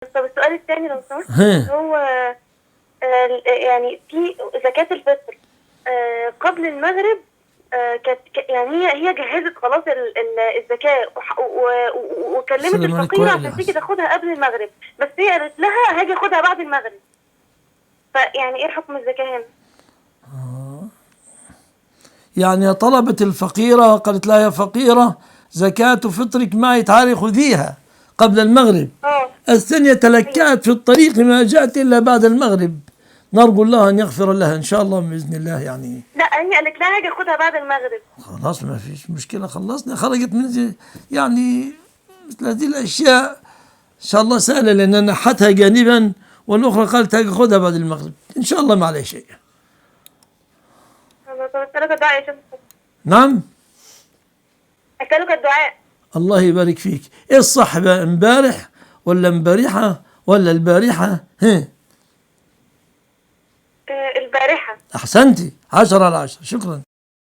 طب السؤال الثاني لو سمحت، ها. هو يعني في زكاة الفطر قبل المغرب، كانت يعني هي جهزت خلاص الزكاة وكلمت السلام عليكم الفقيرة وائل يا عشان تيجي حسن. تاخدها قبل المغرب، بس هي قالت لها هاجي اخدها بعد المغرب، فيعني ايه حكم الزكاة هنا؟ يعني طلبت الفقيرة وقالت لها يا فقيرة زكاة فطرك معي تعالي خذيها قبل المغرب. اه. الثانية ايوه. تلكأت في الطريق ما جاءت إلا بعد المغرب. نرجو الله أن يغفر لها إن شاء الله بإذن الله يعني. لا هي قالت لها هاجي اخدها بعد المغرب. خلاص ما فيش مشكلة، خلصنا، خرجت من يعني مثل هذه الأشياء إن شاء الله سهلة، لأن نحتها جانبا والأخرى قالت خذها بعد المغرب إن شاء الله ما عليه شيء. طب اسالك الدعاء يا شيخ. نعم. اسالك الدعاء. الله يبارك فيك. إيه الصح بقى، امبارح ولا امبارحة ولا البارحة؟ ها. البارحة. أحسنتي 10 على 10. شكرا.